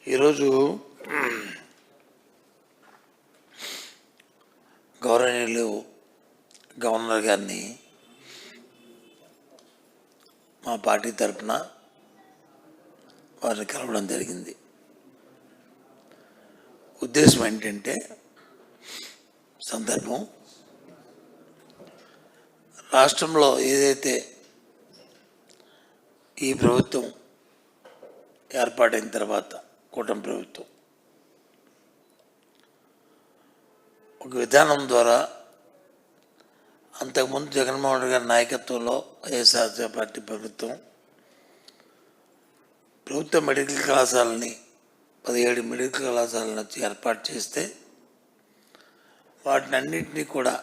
ఈరోజు గౌరవనీయులు గవర్నర్ గారిని మా పార్టీ తరఫున వారిని కలవడం జరిగింది. ఉద్దేశం ఏంటంటే, సందర్భం రాష్ట్రంలో ఏదైతే ఈ ప్రభుత్వం ఏర్పాటైన తర్వాత కూటమి ప్రభుత్వం ఒక విధానం ద్వారా అంతకుముందు జగన్మోహన్ రెడ్డి గారి నాయకత్వంలో వైఎస్ఆర్ పార్టీ ప్రభుత్వ మెడికల్ కళాశాలని 17 మెడికల్ కళాశాలను వచ్చి ఏర్పాటు చేస్తే వాటిని అన్నింటినీ కూడా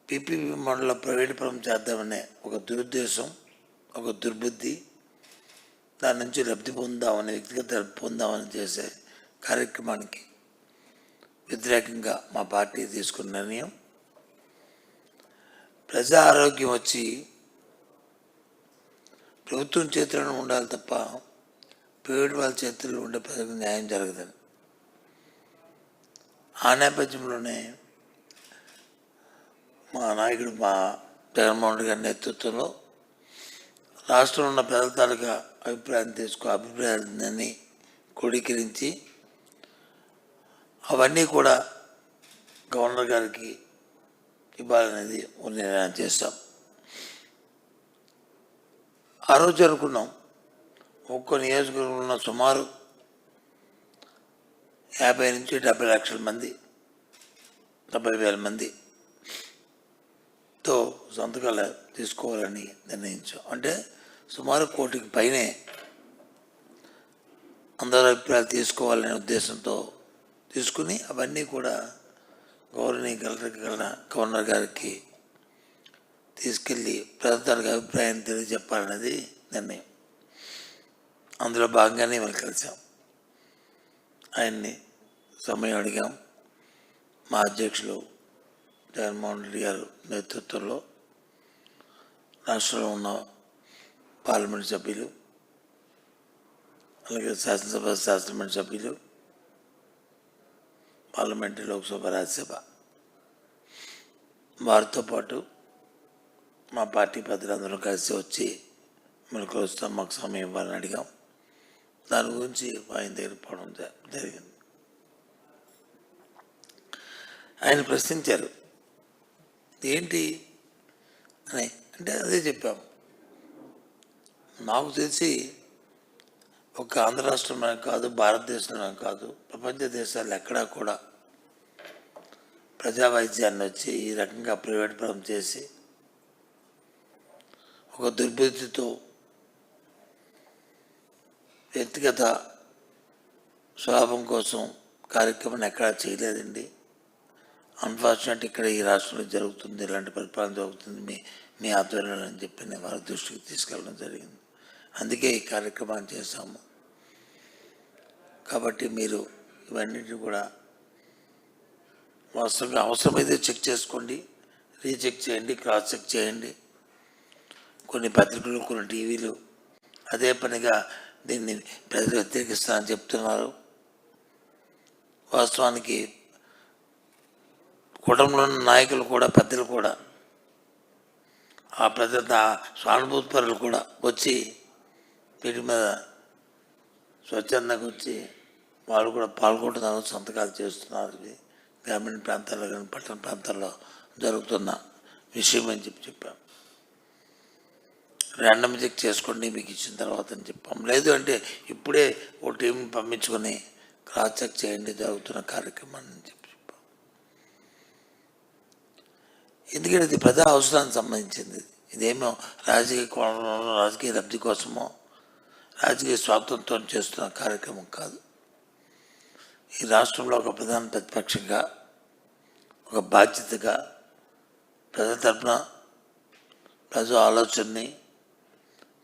పీపీపీ మోడల్లో ప్రైవేట్ పరం చేద్దామనే ఒక దురుద్దేశం, ఒక దుర్బుద్ధి, దాని నుంచి లబ్ధి పొందామని, వ్యక్తిగత లబ్ధి పొందామని చేసే కార్యక్రమానికి వ్యతిరేకంగా మా పార్టీ తీసుకున్న నిర్ణయం, ప్రజా ఆరోగ్యం వచ్చి ప్రభుత్వం చేతుల్లో ఉండాలి తప్ప ప్రైవేట్ వాళ్ళ చేతుల్లో ఉండే ప్రజలకు న్యాయం జరగదని. ఆ నేపథ్యంలోనే మా నాయకుడు మా జగన్మోహన్ రెడ్డి గారి నేతృత్వంలో రాష్ట్రంలో ఉన్న ప్రజల తాలూకా అభిప్రాయాలన్నీ క్రోడీకరించి అవన్నీ కూడా గవర్నర్ గారికి ఇవ్వాలనేది నిర్ణయం చేస్తాం. ఆ రోజు అనుకున్నాం, ఒక్కో నియోజకవర్గంలో ఉన్న సుమారు 50 నుంచి 70 లక్షల మంది, 70,000 మందితో సంతకాలు తీసుకోవాలని నిర్ణయించాం. అంటే సుమారు 1 కోటికి పైనే అందరి అభిప్రాయాలు తీసుకోవాలనే ఉద్దేశంతో తీసుకుని అవన్నీ కూడా గవర్నర్ గారికి తీసుకెళ్ళి ప్రజలకు అభిప్రాయాన్ని తెలియజెప్పాలనేది నిర్ణయం. అందులో భాగంగానే మేము కలిసాం. ఆయన్ని సమయం అడిగాం. మా అధ్యక్షులు జగన్మోహన్ రెడ్డి గారు నేతృత్వంలో రాష్ట్రంలో ఉన్న పార్లమెంట్ సభ్యులు, అలాగే శాసనమండలి సభ్యులు, పార్లమెంటు, లోక్సభ, రాజ్యసభ, వారితో పాటు మా పార్టీ పెద్దలందరూ కలిసి వచ్చి మనకు వస్తాం, మాకు సమయం ఇవ్వాలని అడిగాం. దాని గురించి ఆయన దగ్గర పోవడం జరిగింది. ఆయన ప్రశ్నించారు, ఏంటి అని. అంటే అదే చెప్పాము, నాకు తెలిసి ఒక ఆంధ్ర రాష్ట్రంలో కాదు, భారతదేశంలో కాదు, ప్రపంచ దేశాలు ఎక్కడా కూడా ప్రజా వైద్యాన్ని వచ్చి ఈ రకంగా ప్రైవేట్ పరం చేసి ఒక దుర్బుద్ధితో వ్యక్తిగత స్వలాభం కోసం కార్యక్రమాన్ని ఎక్కడా చేయలేదండి. అన్ఫార్చునేట్ ఇక్కడ ఈ రాష్ట్రంలో జరుగుతుంది, ఇలాంటి పరిపాలన జరుగుతుంది మీ ఆధ్వర్యంలో అని చెప్పి నేను వారి దృష్టికి తీసుకెళ్ళడం జరిగింది. అందుకే ఈ కార్యక్రమాన్ని చేశాము. కాబట్టి మీరు ఇవన్నిటిని కూడా వాస్తవంగా అవసరమైతే చెక్ చేసుకోండి, రీచెక్ చేయండి, క్రాస్ చెక్ చేయండి. కొన్ని పత్రికలు, కొన్ని టీవీలు అదే పనిగా దీన్ని ప్రజలు వ్యతిరేకిస్తారని చెప్తున్నారు. వాస్తవానికి కుటుంబంలో ఉన్న నాయకులు కూడా, పెద్దలు కూడా, ఆ ప్రజల సానుభూతిపరులు కూడా వచ్చి వీటి మీద స్వచ్ఛందంగా వచ్చి వాళ్ళు కూడా పాల్గొంటున్నారు, సంతకాలు చేస్తున్నారు. ఇది గ్రామీణ ప్రాంతాల్లో కానీ పట్టణ ప్రాంతాల్లో జరుగుతున్న విషయం అని చెప్పాం. ర్యాండమ్ చెక్ చేసుకోండి మీకు ఇచ్చిన తర్వాత అని చెప్పాం. లేదు అంటే ఇప్పుడే ఓ టీంని పంపించుకొని క్రాస్ చెక్ చేయండి జరుగుతున్న కార్యక్రమాన్ని అని చెప్పాం. ఎందుకంటే ఇది ప్రజా అవసరానికి సంబంధించింది. ఇదేమో రాజకీయ కోణంలో, రాజకీయ లబ్ధి కోసమో, రాజకీయ స్వాతంత్రంతో చేస్తున్న కార్యక్రమం కాదు. ఈ రాష్ట్రంలో ఒక ప్రధాన ప్రతిపక్షంగా, ఒక బాధ్యతగా ప్రజల తరఫున ప్రజల ఆలోచనని,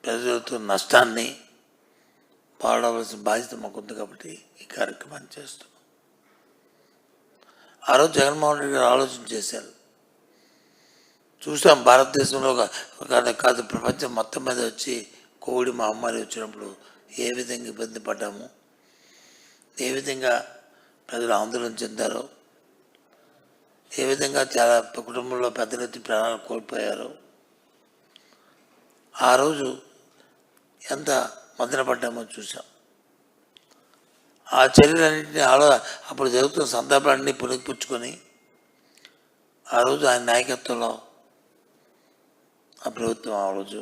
ప్రజలతో నష్టాన్ని పాడవలసిన బాధ్యత మాకుంది. కాబట్టి ఈ కార్యక్రమాన్ని చేస్తున్నాం. ఆ రోజు జగన్మోహన్ రెడ్డి గారు ఆలోచన చేశారు. చూసాం, భారతదేశంలో కాదు ప్రపంచం మొత్తం మీద వచ్చి కోవిడ్ మహమ్మారి వచ్చినప్పుడు ఏ విధంగా ఇబ్బంది పడ్డాము, ఏ విధంగా ప్రజలు ఆందోళన చెందారో, ఏ విధంగా చాలా కుటుంబంలో పెద్దలెత్తి ప్రాణాలు కోల్పోయారో, ఆ రోజు ఎంత మదన పడ్డామో చూసాం. ఆ చర్యలన్నింటినీ అప్పుడు జరుగుతున్న సందర్భాలన్నీ పుణికిపుచ్చుకొని ఆ రోజు ఆయన నాయకత్వంలో ఆ ప్రభుత్వం ఆ రోజు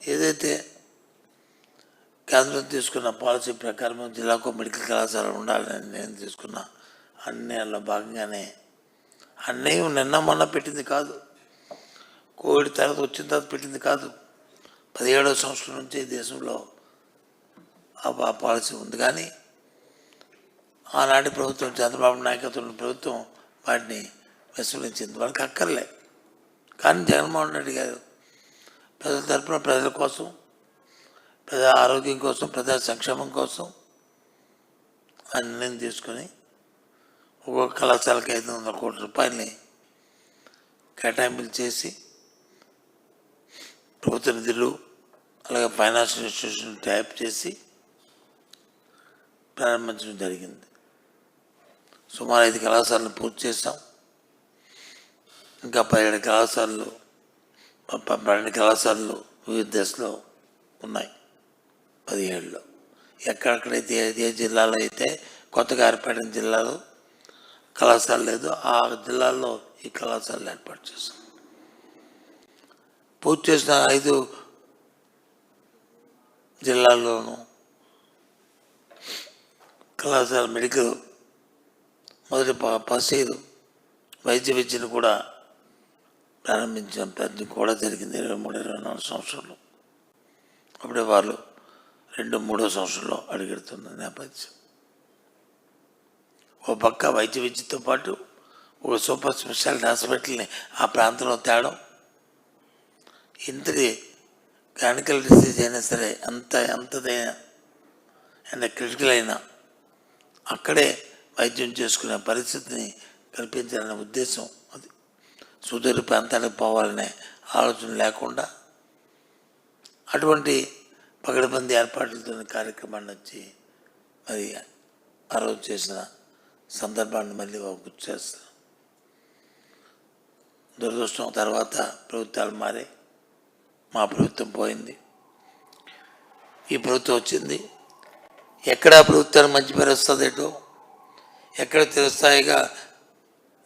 ఏదైతే కేంద్రం తీసుకున్న పాలసీ ప్రకారం జిల్లాకు మెడికల్ కళాశాల ఉండాలని నేను తీసుకున్న అన్నిలో భాగంగానే అన్నయ్య నిన్న మొన్న పెట్టింది కాదు, కోవిడ్ తర్వాత వచ్చిన తర్వాత పెట్టింది కాదు. 17వ సంవత్సరం నుంచి దేశంలో ఆ పాలసీ ఉంది. కానీ ఆనాటి ప్రభుత్వం, చంద్రబాబు నాయకత్వంలో ప్రభుత్వం వాటిని విస్మరించింది. వాళ్ళకి అక్కర్లే. కానీ జగన్మోహన్ రెడ్డి గారు ప్రజల తరపున, ప్రజల కోసం, ప్రజా ఆరోగ్యం కోసం, ప్రజా సంక్షేమం కోసం ఆ నిర్ణయం తీసుకొని ఒక్కొక్క కళాశాలకి 500 కోట్ల రూపాయలని కేటాయింపులు చేసి ప్రభుత్వ నిధులు అలాగే ఫైనాన్షియల్ ఇన్స్టిట్యూషన్ ట్యాప్ చేసి ప్రారంభించడం జరిగింది. సుమారు 5 కళాశాలను పూర్తి చేశాం. ఇంకా 17 కళాశాలలు 12 కళాశాలలు వివిధ దశలో ఉన్నాయి. 17లో ఎక్కడెక్కడైతే ఏ జిల్లాలో అయితే కొత్తగా ఏర్పడిన జిల్లాలో కళాశాల లేదు, ఆ జిల్లాల్లో ఈ కళాశాలలు ఏర్పాటు చేశాం. పూర్తి చేసిన 5 జిల్లాల్లోనూ కళాశాల మెడికల్ మొదటి ఫస్ట్ ఇయర్ వైద్య విద్యను కూడా ప్రారంభించడం కూడా జరిగింది 23-24 సంవత్సరాలు. అప్పుడే వాళ్ళు 2-3వ సంవత్సరంలో అడుగెడుతున్న నేపథ్యం. ఓ పక్క వైద్య విద్యతో పాటు ఒక సూపర్ స్పెషాలిటీ హాస్పిటల్ని ఆ ప్రాంతంలో తేడం, ఇంతటి క్రానికల్ డిసీజ్ అయినా సరే ఎంతదైనా ఎంత క్రిటికల్ అయినా అక్కడే వైద్యం చేసుకునే పరిస్థితిని కల్పించాలనే ఉద్దేశం. అది సుదూర ప్రాంతాలకు పోవాలనే ఆలోచన లేకుండా అటువంటి పగడబందీ ఏర్పాట్లతో కార్యక్రమాన్ని వచ్చి మరి ఆ రోజు చేసిన సందర్భాన్ని మళ్ళీ గుర్తు చేస్తాం. దురదృష్టం తర్వాత ప్రభుత్వాలు మారే, మా ప్రభుత్వం పోయింది, ఈ ప్రభుత్వం వచ్చింది. ఎక్కడ ప్రభుత్వానికి మంచి పేరు వస్తుందేటో, ఎక్కడ తిరస్థాయిగా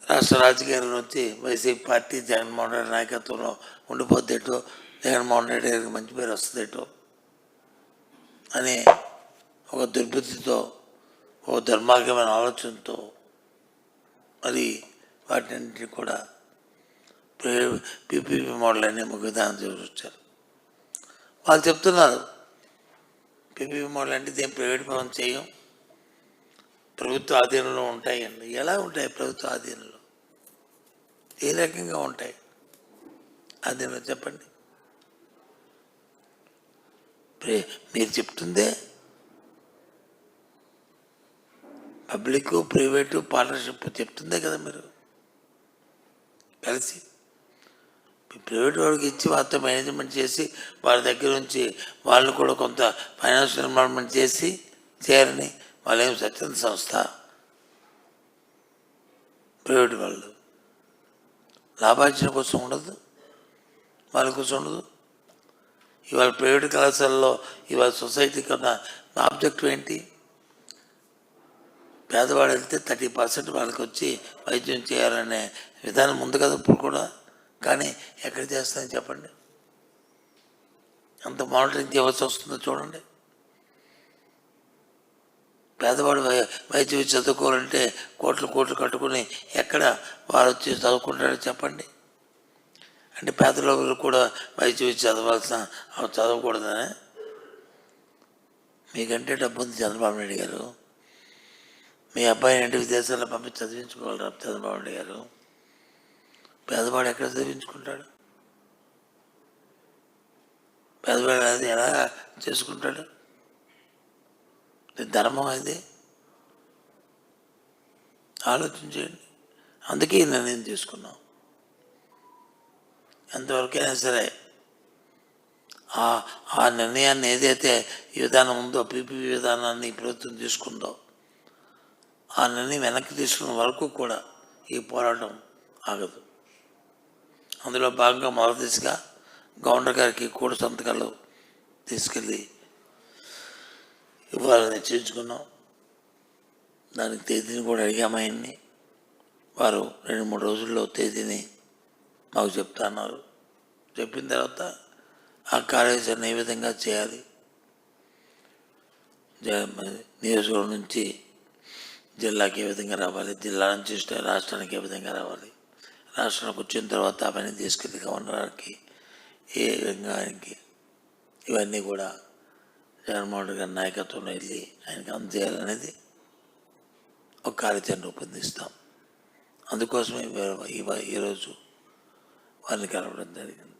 రాష్ట్ర రాజకీయాల నుంచి వైసీపీ పార్టీ జగన్మోహన్ రెడ్డి నాయకత్వంలో ఉండిపోద్దేటో, జగన్మోహన్ రెడ్డి గారికి మంచి పేరు వస్తుందేటో అనే ఒక దుర్బుద్ధితో, ఒక దుర్మార్గమైన ఆలోచనతో మరి వాటిని కూడా పీపీపీ మోడల్ అనే ఒక విధానం తీసుకొచ్చారు. వాళ్ళు చెప్తున్నారు పీపీపీ మోడల్ అంటే దేని ప్రైవేట్ పరం చేయం, ప్రభుత్వ ఆధీనంలో ఉంటాయండి. ఎలా ఉంటాయి ప్రభుత్వ ఆధీనంలో? ఏ రకంగా ఉంటాయి ఆధీనంలో చెప్పండి. మీరు చెప్తుందే పబ్లిక్ ప్రైవేటు పార్ట్నర్షిప్ చెప్తుందే కదా మీరు కలిసి. ప్రైవేట్ వాడికి ఇచ్చి వాళ్ళతో మేనేజ్మెంట్ చేసి వాళ్ళ దగ్గర నుంచి వాళ్ళు కూడా కొంత ఫైనాన్షియల్ ఇన్వాల్వ్మెంట్ చేసి చేయాలని. వాళ్ళేం స్వచ్ఛంద సంస్థ, ప్రైవేట్ వాళ్ళు లాభార్జన కోసం ఉండదు, వాళ్ళ కోసం ఉండదు. ఇవాళ ప్రైవేట్ కళాశాలలో ఇవాళ సొసైటీకి ఉన్న ఆబ్జెక్టివ్ ఏంటి? పేదవాడు వెళ్తే 30% వాళ్ళకి వచ్చి వైద్యం చేయాలనే విధానం ఉంది కదా ఇప్పుడు కూడా. కానీ ఎక్కడ చేస్తానని చెప్పండి, అంత మానిటరింగ్ చేయవలసి వస్తుందో చూడండి. పేదవాడు వైద్యం చదువుకోవాలంటే కోట్లు కట్టుకుని ఎక్కడ వారు వచ్చి చదువుకుంటారో చెప్పండి. అంటే పేదలు కూడా వైద్యం చదవాల్సిన చదవకూడదనే? మీకంటే డబ్బు ఉంది చంద్రబాబు నాయుడు గారు, మీ అబ్బాయిని అంటే విదేశాల్లో పంపించి చదివించుకోగలరా చంద్రబాబు నాయుడు గారు? పేదవాడు ఎక్కడ చదివించుకుంటాడు? పేదవాడు అది ఎలా చేసుకుంటాడు? ధర్మం అది? ఆలోచించండి. అందుకే ఈ నిర్ణయం తీసుకున్నాం. ఎంతవరకైనా సరే ఆ నిర్ణయాన్ని ఏదైతే ఈ విధానం ఉందో పీపీ విధానాన్ని ప్రభుత్వం తీసుకుందో ఆ నిర్ణయం వెనక్కి తీసుకున్న వరకు కూడా ఈ పోరాటం ఆగదు. అందులో భాగంగా మొదటి దిశగా గవర్నర్ గారికి కూడా సంతకాలు తీసుకెళ్ళి ఇవ్వాలని నిశ్చయించుకున్నాం. దానికి తేదీని కూడా అడిగామైంది. వారు 2-3 రోజుల్లో తేదీని మాకు చెప్తున్నారు. చెప్పిన తర్వాత ఆ కార్యాచరణ ఏ విధంగా చేయాలి, నియోజకవర్గం నుంచి జిల్లాకి ఏ విధంగా రావాలి, జిల్లా నుంచి రాష్ట్రానికి ఏ విధంగా రావాలి, రాష్ట్రానికి వచ్చిన తర్వాత అవన్నీ తీసుకెళ్ళి గవర్నర్కి ఏ విధంగా ఆయనకి ఇవన్నీ కూడా జగన్మోహన్ రెడ్డి గారి నాయకత్వంలో వెళ్ళి ఆయనకి అందజేయాలనేది ఒక కార్యాచరణ రూపొందిస్తాం. అందుకోసమే ఈరోజు వారిని కలవడం జరిగింది.